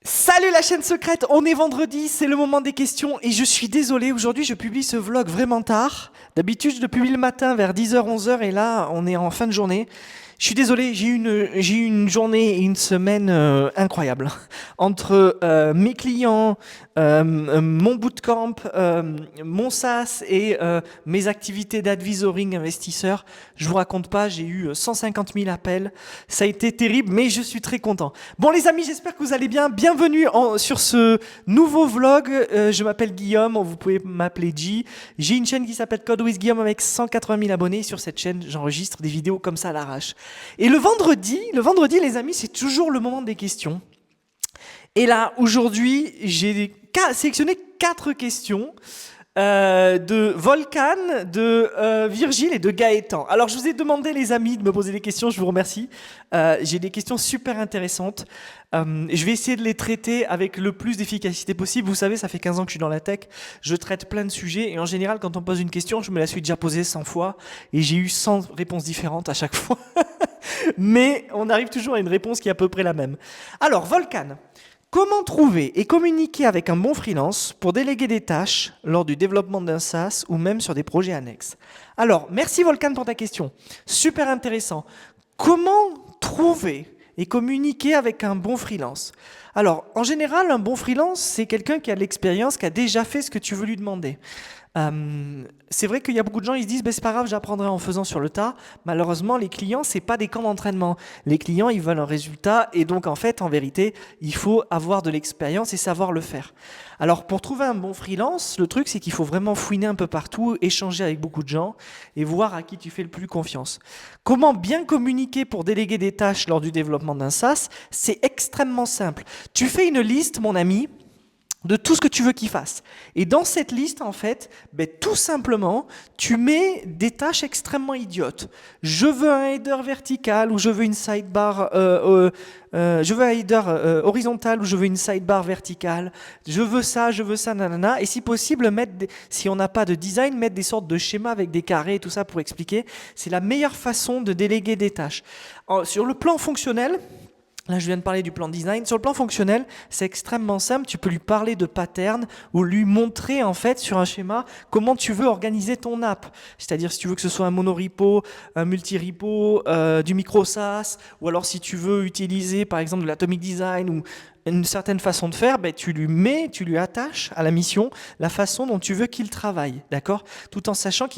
Salut la chaîne secrète, on est vendredi, c'est le moment des questions et je suis désolé, aujourd'hui je publie ce vlog vraiment tard. D'habitude je le publie le matin vers 10h, 11h et là on est en fin de journée. Je suis désolé, j'ai eu une journée et une semaine incroyable. Entre mes clients, mon bootcamp, mon SaaS et mes activités d'advisoring investisseur, je vous raconte pas, j'ai eu 150 000 appels. Ça a été terrible, mais je suis très content. Bon les amis, j'espère que vous allez bien. Bienvenue sur ce nouveau vlog. Je m'appelle Guillaume, vous pouvez m'appeler G. J'ai une chaîne qui s'appelle Code with Guillaume avec 180 000 abonnés. Sur cette chaîne, j'enregistre des vidéos comme ça à l'arrache. Et le vendredi, les amis, c'est toujours le moment des questions. Et là, aujourd'hui, j'ai sélectionné 4 questions de Volcan, de Virgile et de Gaëtan. Alors, je vous ai demandé, les amis, de me poser des questions. Je vous remercie. J'ai des questions super intéressantes. Je vais essayer de les traiter avec le plus d'efficacité possible. Vous savez, ça fait 15 ans que je suis dans la tech. Je traite plein de sujets. Et en général, quand on pose une question, je me la suis déjà posée 100 fois. Et j'ai eu 100 réponses différentes à chaque fois. Mais on arrive toujours à une réponse qui est à peu près la même. Alors, Volcan. Comment trouver et communiquer avec un bon freelance pour déléguer des tâches lors du développement d'un SaaS ou même sur des projets annexes? Alors, merci Volcan pour ta question. Super intéressant. Comment trouver et communiquer avec un bon freelance? Alors, en général, un bon freelance, c'est quelqu'un qui a de l'expérience, qui a déjà fait ce que tu veux lui demander. C'est vrai qu'il y a beaucoup de gens, ils se disent c'est pas grave, j'apprendrai en faisant sur le tas. Malheureusement, les clients, c'est pas des camps d'entraînement. Les clients, ils veulent un résultat et donc en fait, en vérité, il faut avoir de l'expérience et savoir le faire. Alors pour trouver un bon freelance, le truc c'est qu'il faut vraiment fouiner un peu partout, échanger avec beaucoup de gens et voir à qui tu fais le plus confiance. Comment bien communiquer pour déléguer des tâches lors du développement d'un SaaS? C'est extrêmement simple. Tu fais une liste, mon ami, de tout ce que tu veux qu'il fasse. Et dans cette liste, en fait, tout simplement, tu mets des tâches extrêmement idiotes. Je veux un header vertical ou je veux une sidebar, je veux un header horizontal ou je veux une sidebar verticale. Je veux ça, nanana. Et si possible, si on n'a pas de design, mettre des sortes de schémas avec des carrés et tout ça pour expliquer. C'est la meilleure façon de déléguer des tâches. Sur le plan fonctionnel, là, je viens de parler du plan design. Sur le plan fonctionnel, c'est extrêmement simple. Tu peux lui parler de pattern ou lui montrer en fait sur un schéma comment tu veux organiser ton app. C'est-à-dire si tu veux que ce soit un monorepo, un multi-repo, du micro SaaS, ou alors si tu veux utiliser par exemple de l'atomic design ou une certaine façon de faire, tu lui attaches à la mission la façon dont tu veux qu'il travaille, d'accord? Tout en sachant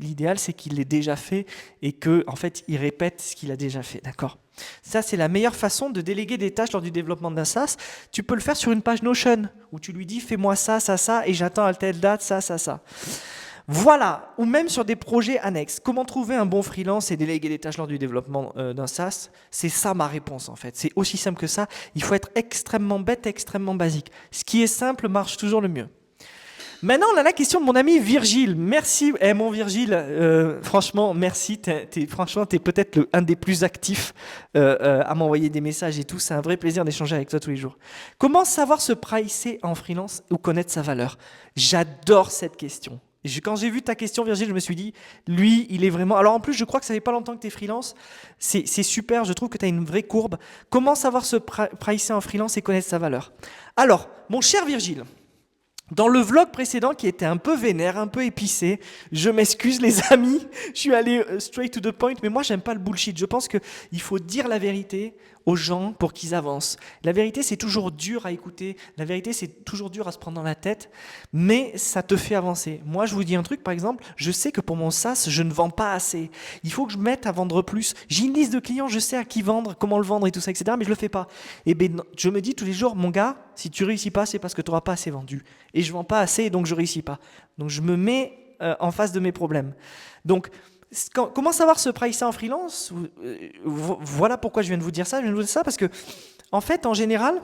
l'idéal c'est qu'il l'ait déjà fait et que en fait il répète ce qu'il a déjà fait, d'accord? Ça, c'est la meilleure façon de déléguer des tâches lors du développement d'un SaaS. Tu peux le faire sur une page Notion où tu lui dis fais-moi ça, ça, ça et j'attends à telle date, ça, ça, ça. Voilà, ou même sur des projets annexes. Comment trouver un bon freelance et déléguer des tâches lors du développement d'un SaaS? C'est ça ma réponse en fait. C'est aussi simple que ça. Il faut être extrêmement bête, extrêmement basique. Ce qui est simple marche toujours le mieux. Maintenant, on a la question de mon ami Virgile. Merci, mon Virgile, franchement, merci. Franchement, tu es peut-être un des plus actifs à m'envoyer des messages et tout. C'est un vrai plaisir d'échanger avec toi tous les jours. Comment savoir se pricer en freelance ou connaître sa valeur? J'adore cette question. Quand j'ai vu ta question, Virgile, je me suis dit, lui, il est vraiment... Alors en plus, je crois que ça fait pas longtemps que tu es freelance. C'est super, je trouve que tu as une vraie courbe. Comment savoir se pricer en freelance et connaître sa valeur? Alors, mon cher Virgile, dans le vlog précédent qui était un peu vénère, un peu épicé, je m'excuse les amis, je suis allé straight to the point, mais moi j'aime pas le bullshit. Je pense qu'il faut dire la vérité aux gens pour qu'ils avancent. La vérité c'est toujours dur à écouter, la vérité c'est toujours dur à se prendre dans la tête, mais ça te fait avancer. Moi je vous dis un truc par exemple, je sais que pour mon SaaS je ne vends pas assez. Il faut que je mette à vendre plus. J'ai une liste de clients, je sais à qui vendre, comment le vendre et tout ça, etc. Mais je le fais pas. Et je me dis tous les jours, mon gars, si tu réussis pas, c'est parce que tu n'auras pas assez vendu. Et je vends pas assez, donc je réussis pas. Donc je me mets en face de mes problèmes. Donc comment savoir se pricer en freelance? Voilà pourquoi je viens de vous dire ça. Je viens de vous dire ça parce que, en fait, en général,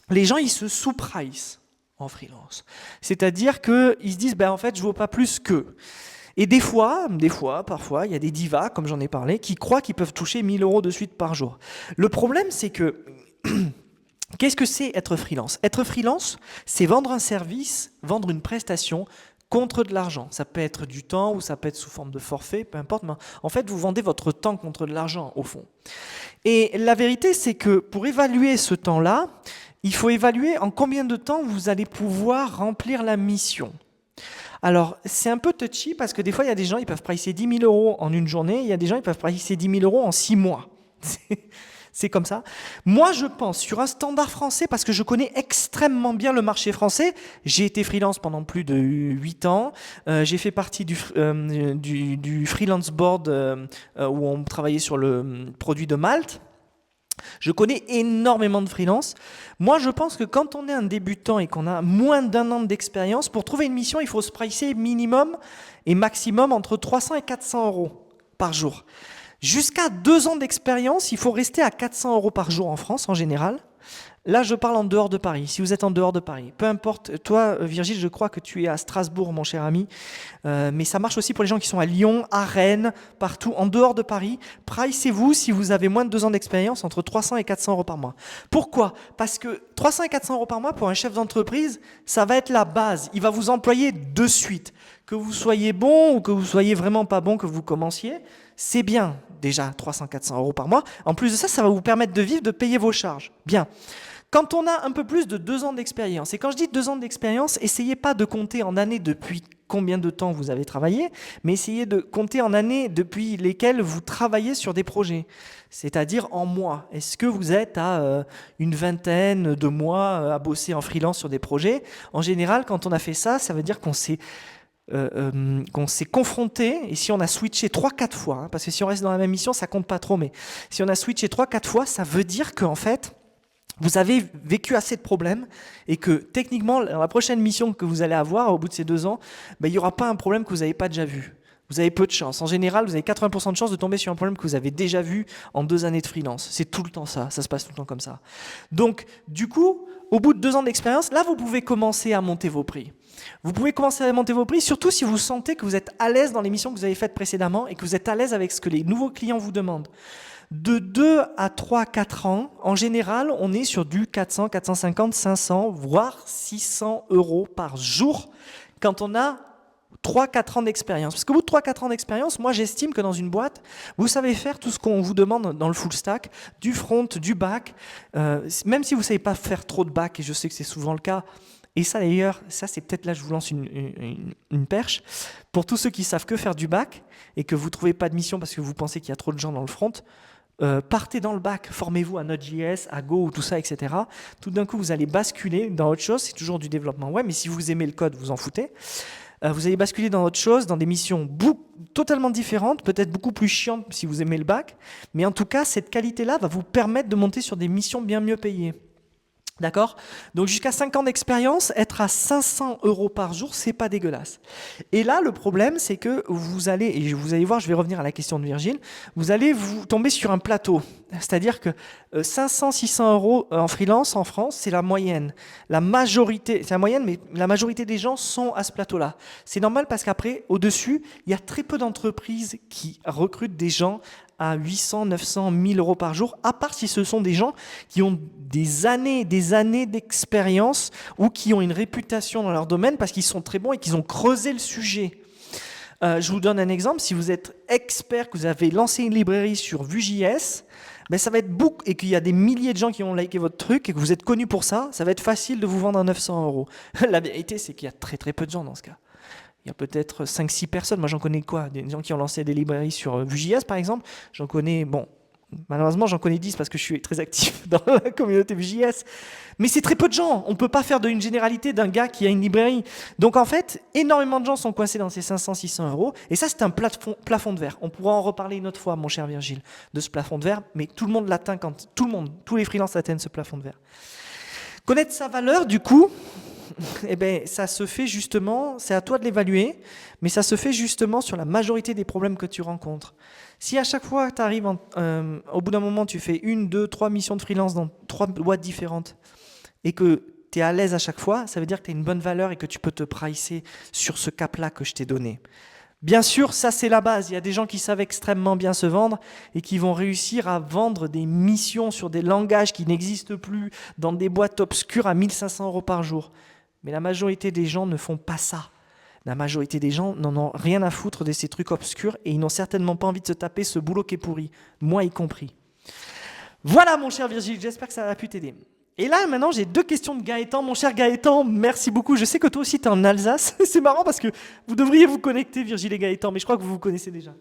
les gens, ils se sous-pricent en freelance. C'est-à-dire qu'ils se disent, en fait, je ne vaux pas plus qu'eux. Et des fois, parfois, il y a des divas, comme j'en ai parlé, qui croient qu'ils peuvent toucher 1 000 € de suite par jour. Le problème, c'est que... Qu'est-ce que c'est être freelance? Être freelance, c'est vendre un service, vendre une prestation contre de l'argent. Ça peut être du temps ou ça peut être sous forme de forfait, peu importe. Mais en fait, vous vendez votre temps contre de l'argent, au fond. Et la vérité, c'est que pour évaluer ce temps-là, il faut évaluer en combien de temps vous allez pouvoir remplir la mission. Alors, c'est un peu touchy parce que des fois, il y a des gens, ils peuvent pricer 10 000 euros en une journée, il y a des gens, ils peuvent pricer 10 000 euros en 6 mois. C'est comme ça. Moi, je pense sur un standard français, parce que je connais extrêmement bien le marché français. J'ai été freelance pendant plus de 8 ans. J'ai fait partie du freelance board où on travaillait sur le produit de Malte. Je connais énormément de freelance. Moi, je pense que quand on est un débutant et qu'on a moins d'1 an d'expérience, pour trouver une mission, il faut se pricer minimum et maximum entre 300 et 400 euros par jour. Jusqu'à 2 ans d'expérience, il faut rester à 400 euros par jour en France en général. Là, je parle en dehors de Paris, si vous êtes en dehors de Paris. Peu importe, toi, Virgile, je crois que tu es à Strasbourg, mon cher ami, mais ça marche aussi pour les gens qui sont à Lyon, à Rennes, partout, en dehors de Paris. Pricez-vous, si vous avez moins de 2 ans d'expérience, entre 300 et 400 euros par mois. Pourquoi ? Parce que 300 et 400 euros par mois, pour un chef d'entreprise, ça va être la base. Il va vous employer de suite. Que vous soyez bon ou que vous soyez vraiment pas bon, que vous commenciez, c'est bien, déjà 300-400 euros par mois. En plus de ça, ça va vous permettre de vivre, de payer vos charges. Bien. Quand on a un peu plus de 2 ans d'expérience, et quand je dis 2 ans d'expérience, essayez pas de compter en années depuis combien de temps vous avez travaillé, mais essayez de compter en années depuis lesquelles vous travaillez sur des projets, c'est-à-dire en mois. Est-ce que vous êtes à une vingtaine de mois à bosser en freelance sur des projets ? En général, quand on a fait ça, ça veut dire qu'on s'est confronté, et si on a switché 3-4 fois, hein, parce que si on reste dans la même mission, ça compte pas trop, mais si on a switché 3-4 fois, ça veut dire qu'en fait, vous avez vécu assez de problèmes et que techniquement, dans la prochaine mission que vous allez avoir au bout de ces 2 ans, il n'y aura pas un problème que vous n'avez pas déjà vu. Vous avez peu de chance. En général, vous avez 80% de chance de tomber sur un problème que vous avez déjà vu en 2 années de freelance. C'est tout le temps ça se passe tout le temps comme ça. Donc, du coup, au bout de 2 ans d'expérience, là, vous pouvez commencer à monter vos prix. Vous pouvez commencer à monter vos prix, surtout si vous sentez que vous êtes à l'aise dans les missions que vous avez faites précédemment et que vous êtes à l'aise avec ce que les nouveaux clients vous demandent. De 2 à 3, 4 ans, en général, on est sur du 400, 450, 500, voire 600 euros par jour quand on a 3-4 ans d'expérience. Parce qu'au bout de 3-4 ans d'expérience, moi j'estime que dans une boîte, vous savez faire tout ce qu'on vous demande dans le full stack, du front, du back, même si vous ne savez pas faire trop de back, et je sais que c'est souvent le cas. Et ça d'ailleurs, ça c'est peut-être là je vous lance une perche. Pour tous ceux qui savent que faire du back et que vous ne trouvez pas de mission parce que vous pensez qu'il y a trop de gens dans le front, partez dans le back, formez-vous à Node.js, à Go ou tout ça, etc. Tout d'un coup, vous allez basculer dans autre chose, c'est toujours du développement web, mais si vous aimez le code, vous en foutez. Vous allez basculer dans autre chose, dans des missions totalement différentes, peut-être beaucoup plus chiantes si vous aimez le back, mais en tout cas, cette qualité-là va vous permettre de monter sur des missions bien mieux payées. D'accord ? Donc jusqu'à 5 ans d'expérience, être à 500 euros par jour, c'est pas dégueulasse. Et là, le problème, c'est que vous allez, et vous allez voir, je vais revenir à la question de Virgile, vous allez vous tomber sur un plateau. C'est-à-dire que 500-600 euros en freelance en France, c'est la moyenne. La majorité, c'est la moyenne, mais la majorité des gens sont à ce plateau-là. C'est normal parce qu'après, au-dessus, il y a très peu d'entreprises qui recrutent des gens à 800, 900, 1000 euros par jour, à part si ce sont des gens qui ont des années d'expérience ou qui ont une réputation dans leur domaine parce qu'ils sont très bons et qu'ils ont creusé le sujet. Je vous donne un exemple. Si vous êtes expert, que vous avez lancé une librairie sur Vue.js, ça va être beaucoup, et qu'il y a des milliers de gens qui ont liké votre truc et que vous êtes connu pour ça, ça va être facile de vous vendre à 900 euros. La vérité, c'est qu'il y a très très peu de gens dans ce cas. Il y a peut-être 5-6 personnes. Moi, j'en connais quoi ? Des gens qui ont lancé des librairies sur Vue.js, par exemple. J'en connais, malheureusement, j'en connais 10 parce que je suis très actif dans la communauté Vue.js. Mais c'est très peu de gens. On ne peut pas faire une généralité d'un gars qui a une librairie. Donc, en fait, énormément de gens sont coincés dans ces 500-600 euros. Et ça, c'est un plafond de verre. On pourra en reparler une autre fois, mon cher Virgile, de ce plafond de verre. Mais tout le monde l'atteint tous les freelances atteignent ce plafond de verre. Connaître sa valeur, du coup, ça se fait justement, c'est à toi de l'évaluer, mais ça se fait justement sur la majorité des problèmes que tu rencontres. Si à chaque fois que tu arrives, au bout d'un moment, tu fais 1, 2, 3 missions de freelance dans 3 boîtes différentes et que tu es à l'aise à chaque fois, ça veut dire que tu as une bonne valeur et que tu peux te pricer sur ce cap-là que je t'ai donné. Bien sûr, ça c'est la base. Il y a des gens qui savent extrêmement bien se vendre et qui vont réussir à vendre des missions sur des langages qui n'existent plus dans des boîtes obscures à 1500 euros par jour. Mais la majorité des gens ne font pas ça. La majorité des gens n'en ont rien à foutre de ces trucs obscurs et ils n'ont certainement pas envie de se taper ce boulot qui est pourri, moi y compris. Voilà mon cher Virgile, j'espère que ça a pu t'aider. Et là, maintenant, j'ai 2 questions de Gaëtan. Mon cher Gaëtan, merci beaucoup. Je sais que toi aussi, tu es en Alsace. C'est marrant parce que vous devriez vous connecter, Virgile et Gaëtan, mais je crois que vous vous connaissez déjà.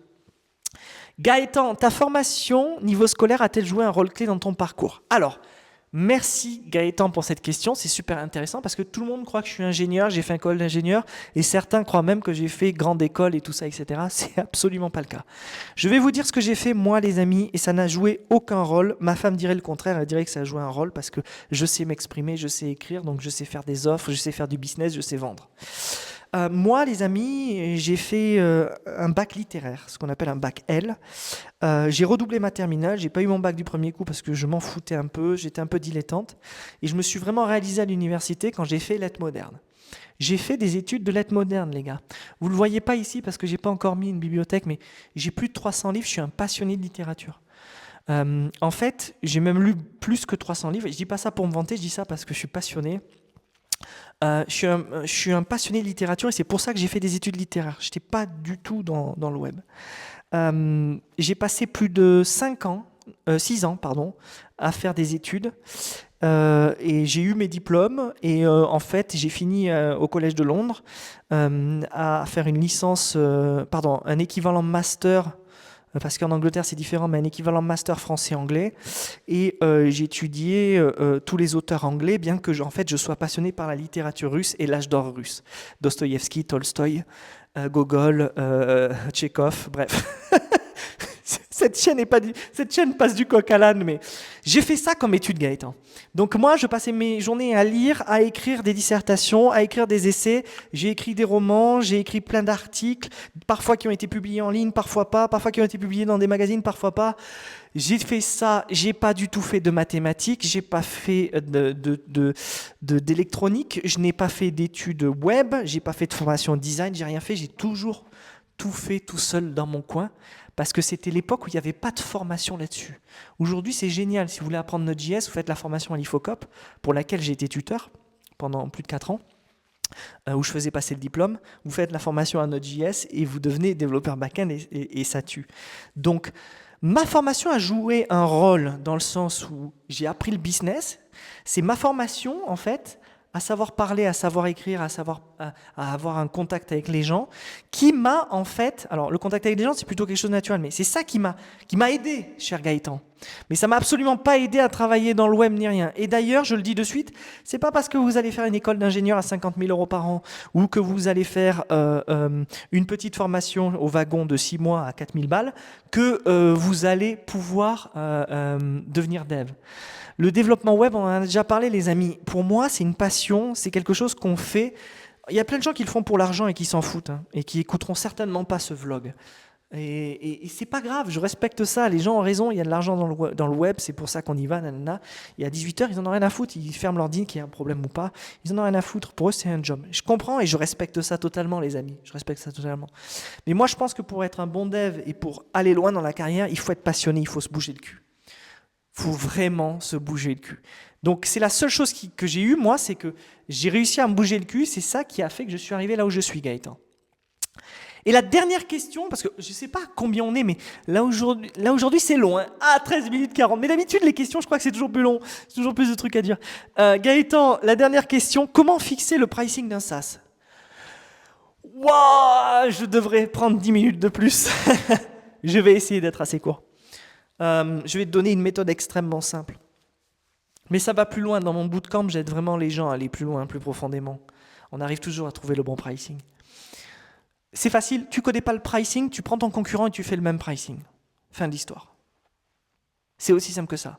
Gaëtan, ta formation niveau scolaire a-t-elle joué un rôle clé dans ton parcours? Alors, merci Gaëtan pour cette question, c'est super intéressant parce que tout le monde croit que je suis ingénieur, j'ai fait école d'ingénieur et certains croient même que j'ai fait grande école et tout ça, etc. C'est absolument pas le cas. Je vais vous dire ce que j'ai fait moi les amis et ça n'a joué aucun rôle. Ma femme dirait le contraire, elle dirait que ça a joué un rôle parce que je sais m'exprimer, je sais écrire, donc je sais faire des offres, je sais faire du business, je sais vendre. Moi, les amis, j'ai fait un bac littéraire, ce qu'on appelle un bac L. J'ai redoublé ma terminale, j'ai pas eu mon bac du premier coup parce que je m'en foutais un peu, j'étais un peu dilettante. Et je me suis vraiment réalisé à l'université quand j'ai fait lettres modernes. J'ai fait des études de lettres modernes, les gars. Vous le voyez pas ici parce que j'ai pas encore mis une bibliothèque, mais j'ai plus de 300 livres, je suis un passionné de littérature. En fait, j'ai même lu plus que 300 livres. Et je dis pas ça pour me vanter, je dis ça parce que je suis passionné. Je suis un passionné de littérature et c'est pour ça que j'ai fait des études littéraires. Je n'étais pas du tout dans le web. J'ai passé plus de 6 ans, pardon, à faire des études et j'ai eu mes diplômes et en fait j'ai fini au Collège de Londres à faire une licence, un équivalent master. Parce qu'en Angleterre c'est différent, mais un équivalent master français-anglais. Et j'ai étudié tous les auteurs anglais, bien que en fait, je sois passionné par la littérature russe et l'âge d'or russe. Dostoïevski, Tolstoï, Gogol, Tchekhov, bref. Cette chaîne passe du coq à l'âne, mais j'ai fait ça comme étude, Gaëtan. Donc moi, je passais mes journées à lire, à écrire des dissertations, à écrire des essais. J'ai écrit des romans, j'ai écrit plein d'articles, parfois qui ont été publiés en ligne, parfois pas, parfois qui ont été publiés dans des magazines, parfois pas. J'ai fait ça, j'ai pas du tout fait de mathématiques, j'ai pas fait d'électronique, je n'ai pas fait d'études web, j'ai pas fait de formation design, j'ai rien fait, j'ai toujours tout fait tout seul dans mon coin. Parce que c'était l'époque où il n'y avait pas de formation là-dessus. Aujourd'hui, c'est génial. Si vous voulez apprendre Node.js, vous faites la formation à l'IFOCOP, pour laquelle j'ai été tuteur pendant plus de 4 ans, où je faisais passer le diplôme. Vous faites la formation à Node.js et vous devenez développeur back-end et ça tue. Donc, ma formation a joué un rôle dans le sens où j'ai appris le business. C'est ma formation, en fait, à savoir parler, à savoir écrire, à avoir un contact avec les gens, qui m'a en fait... Alors, le contact avec les gens, c'est plutôt quelque chose de naturel, mais c'est ça qui m'a aidé, cher Gaëtan. Mais ça m'a absolument pas aidé à travailler dans le web ni rien. Et d'ailleurs, je le dis de suite, c'est pas parce que vous allez faire une école d'ingénieur à 50 000 € par an ou que vous allez faire une petite formation au wagon de 6 mois à 4 000 balles que vous allez pouvoir devenir dev. Le développement web, on en a déjà parlé, les amis. Pour moi, c'est une passion, c'est quelque chose qu'on fait. Il y a plein de gens qui le font pour l'argent et qui s'en foutent, hein, et qui écouteront certainement pas ce vlog. Et c'est pas grave, je respecte ça. Les gens ont raison, il y a de l'argent dans le web, c'est pour ça qu'on y va, nanana. Et à 18h, ils en ont rien à foutre. Ils ferment leur din, qu'il y a un problème ou pas. Ils en ont rien à foutre. Pour eux, c'est un job. Je comprends et je respecte ça totalement, les amis. Je respecte ça totalement. Mais moi, je pense que pour être un bon dev et pour aller loin dans la carrière, il faut être passionné, il faut se bouger le cul. Il faut vraiment se bouger le cul. Donc c'est la seule chose que j'ai eue, moi, c'est que j'ai réussi à me bouger le cul. C'est ça qui a fait que je suis arrivé là où je suis, Gaëtan. Et la dernière question, parce que je ne sais pas combien on est, mais là aujourd'hui c'est long. Hein. Ah, 13 minutes 40. Mais d'habitude, les questions, je crois que c'est toujours plus long. C'est toujours plus de trucs à dire. Gaëtan, la dernière question. Comment fixer le pricing d'un SaaS? Waouh, je devrais prendre 10 minutes de plus. Je vais essayer d'être assez court. Je vais te donner une méthode extrêmement simple. Mais ça va plus loin. Dans mon bootcamp, j'aide vraiment les gens à aller plus loin, plus profondément. On arrive toujours à trouver le bon pricing. C'est facile, tu ne connais pas le pricing, tu prends ton concurrent et tu fais le même pricing. Fin de l'histoire. C'est aussi simple que ça.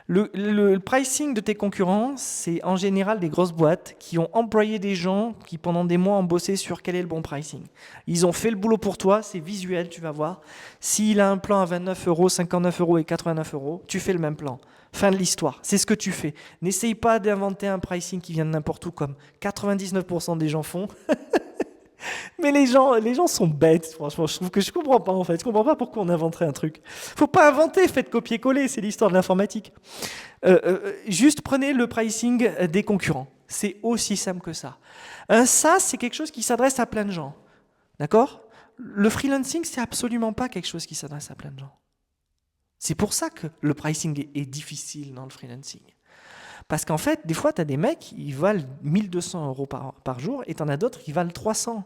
Le pricing de tes concurrents, c'est en général des grosses boîtes qui ont employé des gens qui pendant des mois ont bossé sur quel est le bon pricing. Ils ont fait le boulot pour toi, c'est visuel, tu vas voir. S'il a un plan à 29 €, 59 € et 89 €, tu fais le même plan. Fin de l'histoire, c'est ce que tu fais. N'essaye pas d'inventer un pricing qui vient de n'importe où comme 99% des gens font. Mais les gens sont bêtes, franchement. Je comprends pas en fait. Je comprends pas pourquoi on inventerait un truc. Faut pas inventer, faites copier-coller. C'est l'histoire de l'informatique. Juste prenez le pricing des concurrents. C'est aussi simple que ça. Un SaaS, c'est quelque chose qui s'adresse à plein de gens. D'accord? Le freelancing, c'est absolument pas quelque chose qui s'adresse à plein de gens. C'est pour ça que le pricing est difficile dans le freelancing. Parce qu'en fait, des fois, tu as des mecs, ils valent 1200 euros par jour, et tu en as d'autres qui valent 300.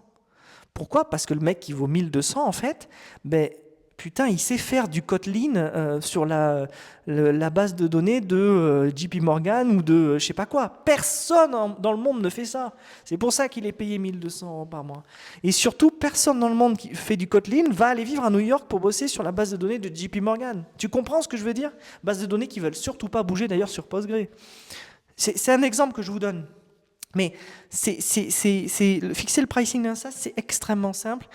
Pourquoi? Parce que le mec qui vaut 1200, en fait, ben, putain, il sait faire du Kotlin sur la base de données de JP Morgan ou de je sais pas quoi. Personne dans le monde ne fait ça. C'est pour ça qu'il est payé 1200 euros par mois. Et surtout, personne dans le monde qui fait du Kotlin va aller vivre à New York pour bosser sur la base de données de JP Morgan. Tu comprends ce que je veux dire? Base de données qui veulent surtout pas bouger d'ailleurs sur Postgre. C'est un exemple que je vous donne. Mais fixer le pricing d'un SaaS, c'est extrêmement simple.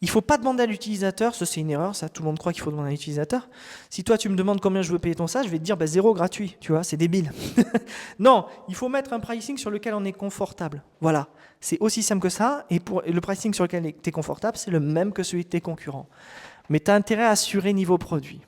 Il ne faut pas demander à l'utilisateur, ça c'est une erreur, ça tout le monde croit qu'il faut demander à l'utilisateur. Si toi tu me demandes combien je veux payer ton SaaS, je vais te dire 0 gratuit, tu vois, c'est débile. Non, il faut mettre un pricing sur lequel on est confortable. Voilà, c'est aussi simple que ça, et le pricing sur lequel tu es confortable, c'est le même que celui de tes concurrents. Mais tu as intérêt à assurer niveau produit.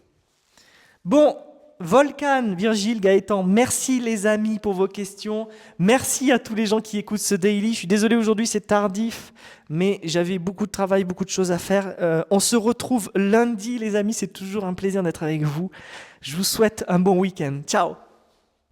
Bon, Volcan, Virgile, Gaëtan, merci les amis pour vos questions. Merci à tous les gens qui écoutent ce daily. Je suis désolé aujourd'hui, c'est tardif, mais j'avais beaucoup de travail, beaucoup de choses à faire. On se retrouve lundi les amis, c'est toujours un plaisir d'être avec vous. Je vous souhaite un bon week-end. Ciao.